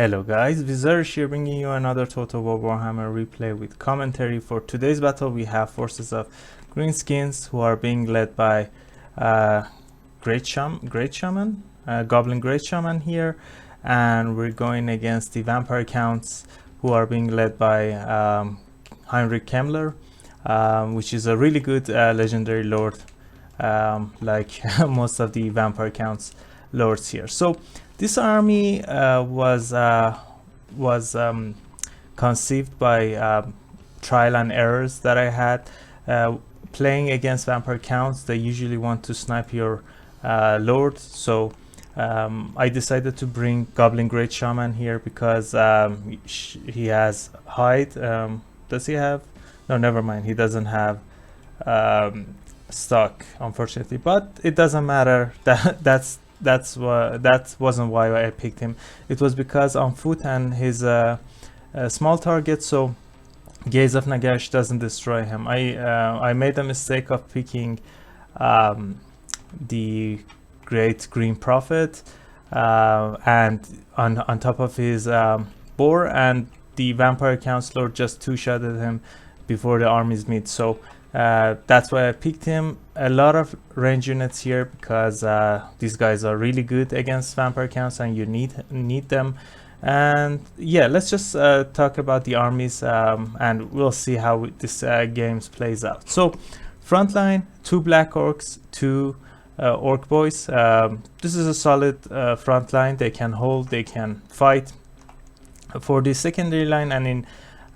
Hello guys, Vizarish here bringing you another Total War Warhammer replay with commentary. For today's battle we have forces of Greenskins who are being led by Great Shaman, Goblin Great Shaman here, and we're going against the Vampire Counts who are being led by Heinrich Kemmler, which is a really good legendary lord, like most of the Vampire Counts lords here. So this army was conceived by trial and errors that I had. Playing against Vampire Counts, they usually want to snipe your lord, so I decided to bring Goblin Great Shaman here because he has hide. Does he have? No, never mind. He doesn't have stock, unfortunately, but it doesn't matter. That wasn't why I picked him. It was because on foot and his small target, so Gaze of Nagash doesn't destroy him. I made the mistake of picking the Great Green Prophet and on top of his boar, and the Vampire Counselor just two-shotted him before the armies meet. So that's why I picked him. A lot of range units here because these guys are really good against Vampire Counts and you need them. And yeah, let's just talk about the armies and we'll see how this games plays out. So front line, 2 black orcs, 2 orc boys. This is a solid front line. They can hold, they can fight. For the secondary line and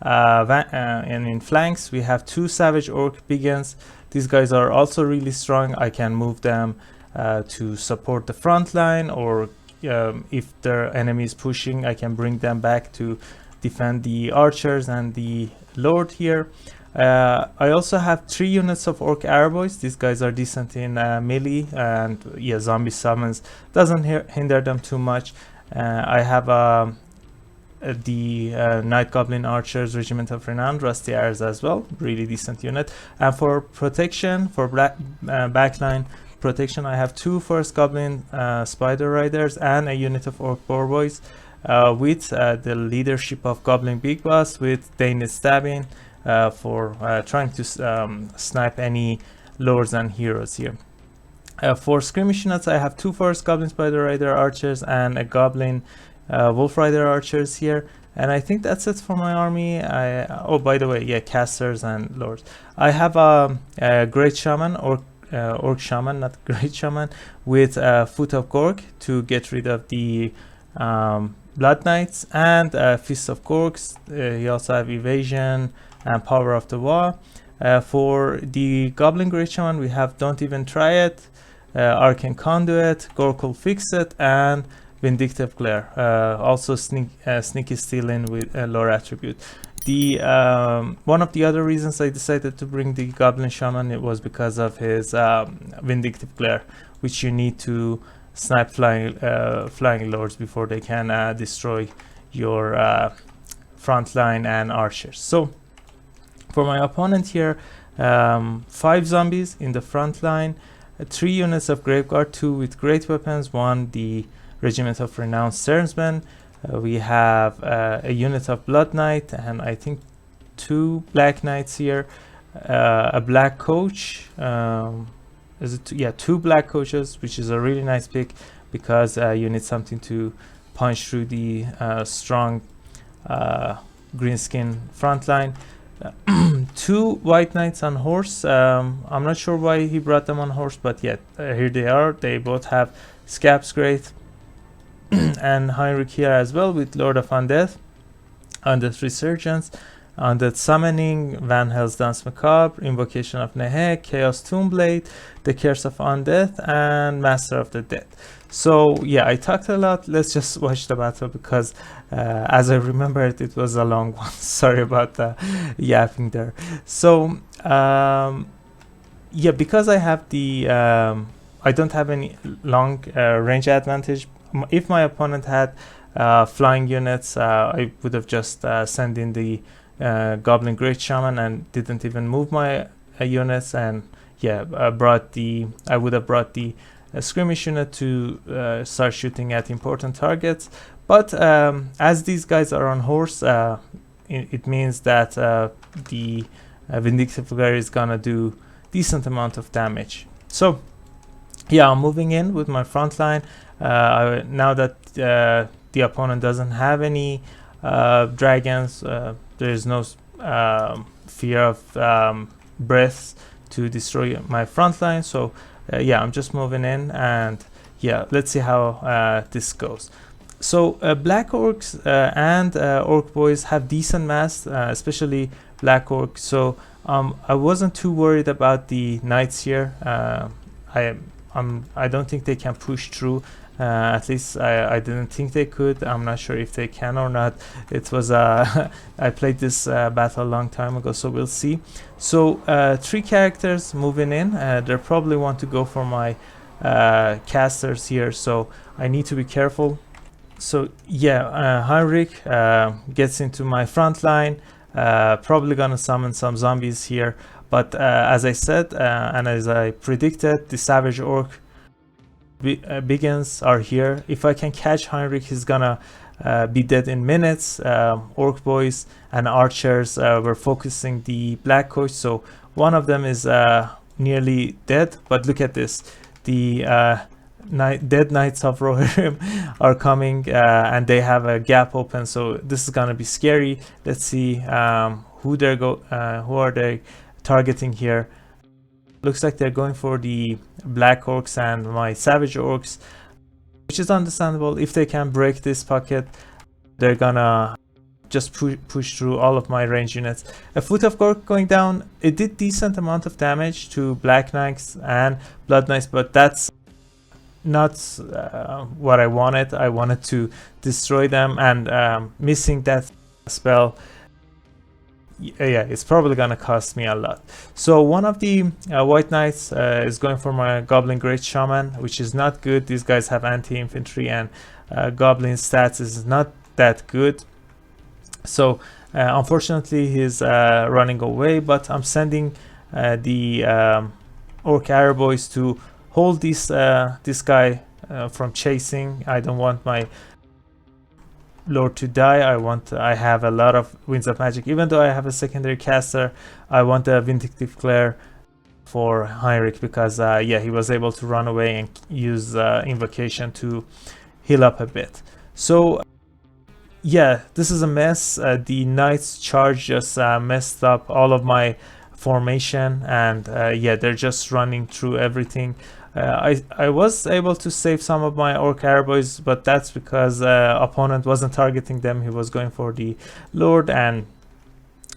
in flanks, we have 2 savage orc biggins. These guys are also really strong. I can move them to support the front line, or if their enemy is pushing, I can bring them back to defend the archers and the lord here. I also have 3 units of orc arrowboys. These guys are decent in melee, and yeah, zombie summons doesn't hinder them too much. I have the Night Goblin Archers Regiment of Renown, Rusty Arrows as well, really decent unit. And for protection, for backline protection, I have 2 First Goblin Spider Riders and a unit of Orc Boar Boys with the leadership of Goblin Big Boss with Danish Stabbing for trying to snipe any lords and heroes here. For skirmish units, I have 2 First Goblin Spider Rider Archers and a Goblin Wolf Rider Archers here, and I think that's it for my army. Oh, by the way, yeah, casters and lords. I have a Great Shaman, or Orc Shaman, not Great Shaman, with Foot of Gork to get rid of the Blood Knights, and Fist of Gorks. You also have Evasion and Power of the Wa. For the Goblin Great Shaman, we have Don't Even Try It, Arcane Conduit, Gorkul Fix It, and Vindictive Glare. Also sneaky stealing with lore attribute. The one of the other reasons I decided to bring the Goblin Shaman, it was because of his Vindictive Glare, which you need to snipe flying lords before they can destroy your front line and archers. So for my opponent here, 5 zombies in the front line, 3 units of Graveguard, 2 with great weapons, 1 the Regiment of Renowned Stearnsmen. We have a unit of Blood Knight, and I think 2 Black Knights here, a Black Coach. Is it yeah, 2 Black Coaches, which is a really nice pick because you need something to punch through the strong Greenskin front line. 2 White Knights on horse. I'm not sure why he brought them on horse, but yeah, here they are. They both have Scab's Great and Heinrich here as well, with Lord of Undeath, Undeath Resurgence, Undeath Summoning, Van Hell's Dance Macabre, Invocation of Nehek, Chaos Tombblade, The Curse of Undeath, and Master of the Dead. So yeah, I talked a lot. Let's just watch the battle because as I remember it was a long one. Sorry about the yapping there. So yeah, because I have the I don't have any long range advantage. If my opponent had flying units, I would have just sent in the Goblin Great Shaman and didn't even move my units, and yeah, I would have brought the skirmish unit to start shooting at important targets. But as these guys are on horse, it means that the Vindictive Glare is gonna do decent amount of damage. So yeah, I'm moving in with my front line. Now that the opponent doesn't have any dragons, there is no fear of breaths to destroy my front line. So yeah, I'm just moving in, and yeah, let's see how this goes. So black orcs and orc boys have decent mass, especially black orcs. So I wasn't too worried about the knights here. I don't think they can push through. At least I didn't think they could. I'm not sure if they can or not. It was I played this battle a long time ago, so we'll see. So 3 characters moving in. They probably want to go for my casters here, so I need to be careful. So yeah, Heinrich gets into my front line. Probably gonna summon some zombies here, but as I said and as I predicted, the savage orc Biggins are here. If I can catch Heinrich, he's gonna be dead in minutes. Orc boys and archers were focusing the black coach, so one of them is nearly dead. But look at this, the dead knights of Rohirrim are coming, and they have a gap open, so this is gonna be scary. Let's see who are they targeting here. Looks like they're going for the black orcs and my savage orcs, which is understandable. If they can break this pocket, they're gonna just push through all of my range units. A foot of Gork going down. It did decent amount of damage to black knights and blood knights, but that's not what I wanted. I wanted to destroy them, and missing that spell, yeah, it's probably gonna cost me a lot. So one of the white knights is going for my goblin great shaman, which is not good. These guys have anti-infantry, and goblin stats is not that good. So unfortunately he's running away, but I'm sending the orc arrow boys to hold this guy from chasing. I don't want my lord to die. I have a lot of winds of magic. Even though I have a secondary caster, I want a vindictive glare for Heinrich, because yeah, he was able to run away and use invocation to heal up a bit. So yeah, this is a mess. The knights charge just messed up all of my formation, and yeah, they're just running through everything. I was able to save some of my orc arrow boys, but that's because opponent wasn't targeting them. He was going for the lord, and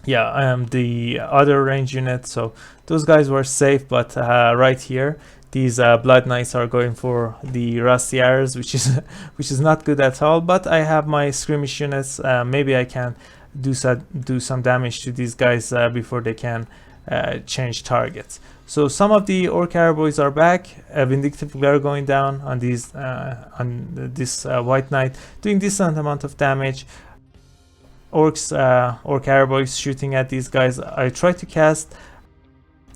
yeah, I am the other range unit, so those guys were safe. But right here, these blood knights are going for the rusty arrows, which is not good at all. But I have my skirmish units. Maybe I can do some damage to these guys before they can change targets. So some of the orc arrow boys are back. A vindictive glare going down on these on this white knight, doing decent amount of damage. Orc arrow boys shooting at these guys. I try to cast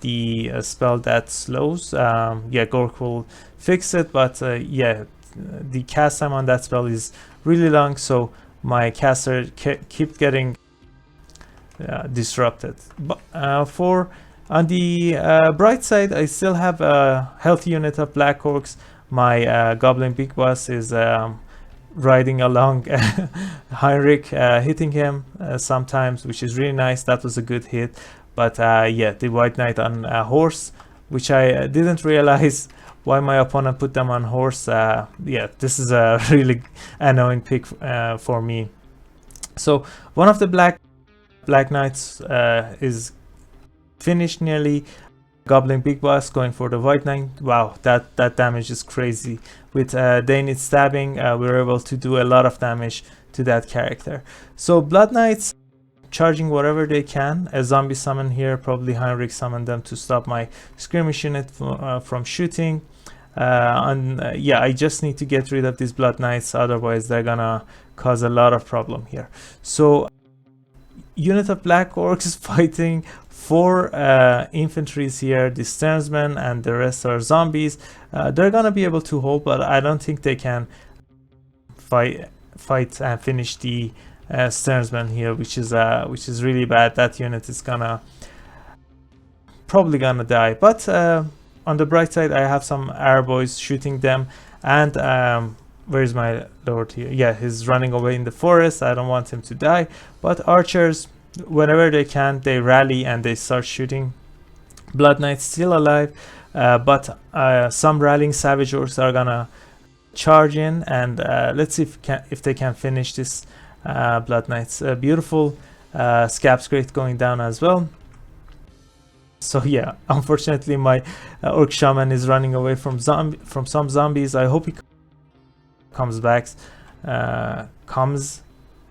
the spell that slows. Yeah, Gork will fix it, but yeah, the cast time on that spell is really long, so my caster keep getting disrupted. But on the bright side, I still have a healthy unit of black orcs. My goblin big boss is riding along Heinrich, hitting him sometimes, which is really nice. That was a good hit. But yeah, the white knight on a horse, which I didn't realize why my opponent put them on horse. Yeah, this is a really annoying pick for me. So one of the black knights is finished nearly. Goblin big boss going for the white knight. Wow, that damage is crazy. With Dainit stabbing, we were able to do a lot of damage to that character. So blood knights charging whatever they can. A zombie summon here, probably Heinrich summoned them to stop my skirmish unit from shooting. Yeah, I just need to get rid of these blood knights, otherwise they're gonna cause a lot of problem here. So unit of black orcs fighting 4 infantries here, the Sternsmen, and the rest are zombies. They're gonna be able to hold, but I don't think they can fight fight and finish the steersman here, which is really bad. That unit is probably gonna die, but on the bright side, I have some air boys shooting them. And where's my lord here? Yeah, he's running away in the forest. I don't want him to die, but archers, whenever they can, they rally and they start shooting. Blood Knights still alive, but some rallying savage orcs are gonna charge in, and let's see if they can finish this Blood Knights. Beautiful Scab's Great going down as well. So yeah, unfortunately my Orc Shaman is running away from some zombies. I hope he comes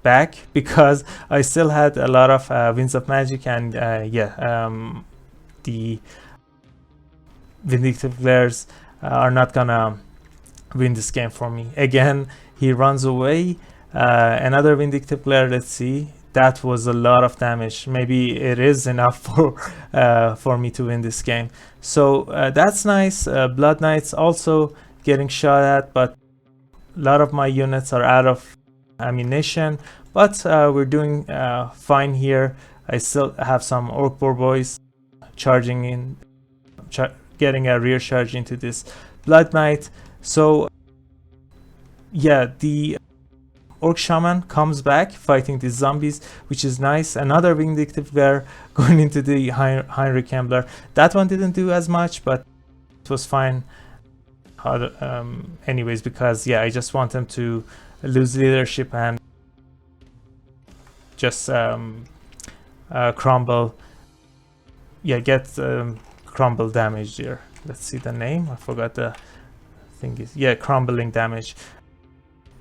back because I still had a lot of Winds of Magic, and the Vindictive Glares are not gonna win this game for me. Again, he runs away. Another Vindictive Glare. Let's see. That was a lot of damage. Maybe it is enough for me to win this game. So that's nice. Blood Knights also getting shot at, but a lot of my units are out of ammunition. But we're doing fine here. I still have some Orc Boar boys charging in, getting a rear charge into this Blood Knight. So yeah, the Orc Shaman comes back fighting these zombies, which is nice. Another Vindictive Glare going into the Heinrich Himmler. That one didn't do as much, but it was fine anyways, because yeah, I just want them to lose leadership and just crumble. Yeah, get crumble damage there. Let's see the name. I forgot the thing is, yeah, crumbling damage.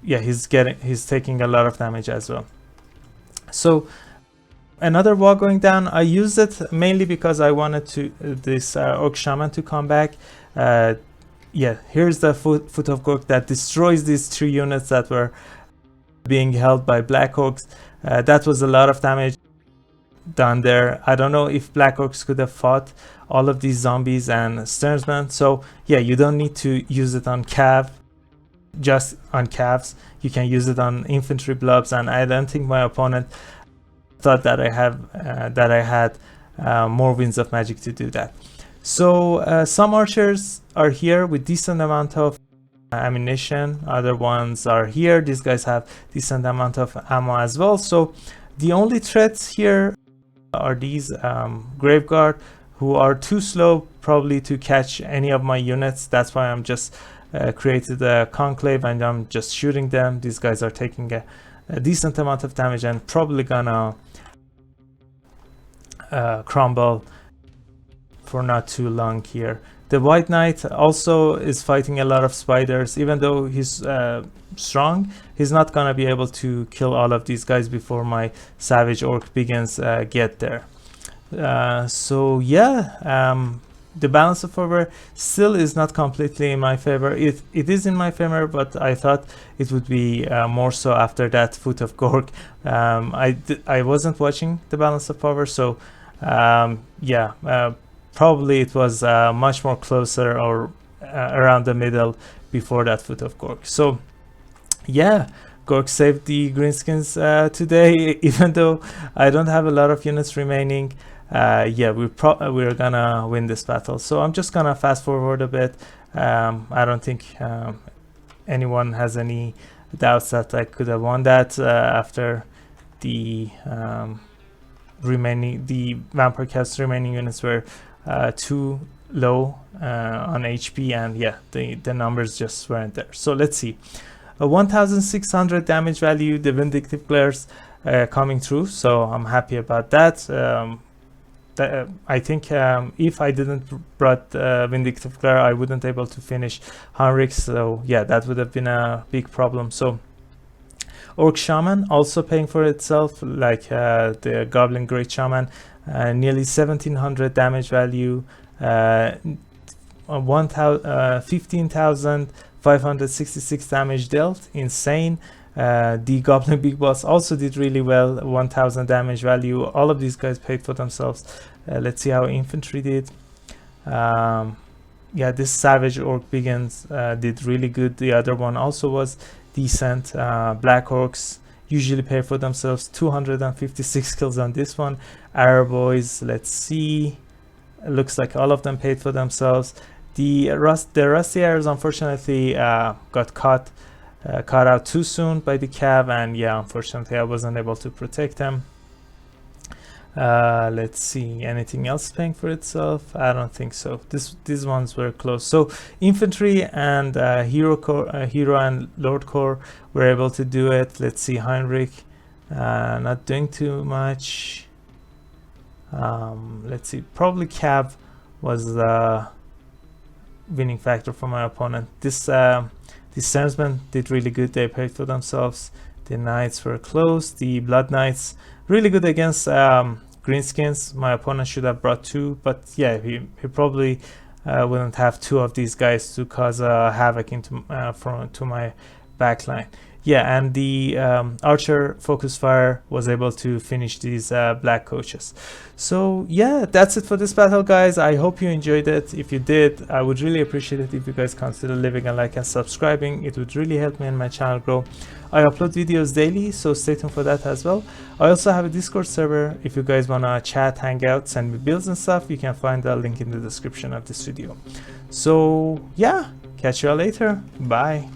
Yeah, he's taking a lot of damage as well. So another wall going down. I used it mainly because I wanted to this Orc Shaman to come back. Yeah, here's the foot of Gork that destroys these 3 units that were being held by Black Orcs. That was a lot of damage done there. I don't know if Black Orcs could have fought all of these zombies and steersmen. So yeah, you don't need to use it on cav. Just on calves, you can use it on infantry blobs, and I don't think my opponent thought that I had more Winds of Magic to do that. So some archers are here with decent amount of ammunition. Other ones are here. These guys have decent amount of ammo as well. So the only threats here are these Graveguard, who are too slow probably to catch any of my units. That's why I'm just created a conclave and I'm just shooting them. These guys are taking a decent amount of damage and probably gonna crumble for not too long here. The White Knight also is fighting a lot of spiders. Even though he's strong, he's not gonna be able to kill all of these guys before my Savage Orc begins get there. So yeah, the balance of power still is not completely in my favor. It is in my favor, but I thought it would be more so after that Foot of Gork. I wasn't watching the balance of power, so yeah, probably it was much more closer or around the middle before that Foot of Gork. So yeah, Gork saved the Greenskins today, even though I don't have a lot of units remaining. Yeah, we're gonna win this battle. So I'm just gonna fast forward a bit. I don't think anyone has any doubts that I could have won that after the Vampire Cat's remaining units were too low on HP, and yeah, the numbers just weren't there. So let's see. 1600 damage value, the Vindictive Glares coming through, so I'm happy about that. I think if I didn't brought Vindictive Glare, I wouldn't able to finish Heinrich, so yeah, that would have been a big problem. So Orc Shaman also paying for itself, like the Goblin Great Shaman, nearly 1700 damage value, 15,566 damage dealt, insane. The Goblin Big Boss also did really well, 1000 damage value. All of these guys paid for themselves. Let's see how infantry did. Yeah, this Savage Orc Begins did really good. The other one also was decent. Black Orcs usually pay for themselves. 256 kills on this one. Arrow Boys, let's see. It looks like all of them paid for themselves. The Rusty Arrows unfortunately got caught out too soon by the cav, and yeah, unfortunately I wasn't able to protect them. Let's see, anything else paying for itself? I don't think so. These ones were close. So infantry and hero and lord corps were able to do it. Let's see, Heinrich not doing too much. Let's see, probably cav was the winning factor for my opponent. This Sermsmen did really good. They paid for themselves. The Knights were close. The Blood Knights really good against Greenskins. My opponent should have brought 2, but yeah, he probably wouldn't have 2 of these guys to cause havoc into to my backline. Yeah, and the Archer Focus Fire was able to finish these black coaches. So yeah, that's it for this battle, guys. I hope you enjoyed it. If you did, I would really appreciate it if you guys consider leaving a like and subscribing. It would really help me and my channel grow. I upload videos daily, so stay tuned for that as well. I also have a Discord server. If you guys wanna chat, hang out, send me builds and stuff, you can find the link in the description of this video. So yeah, catch you all later. Bye.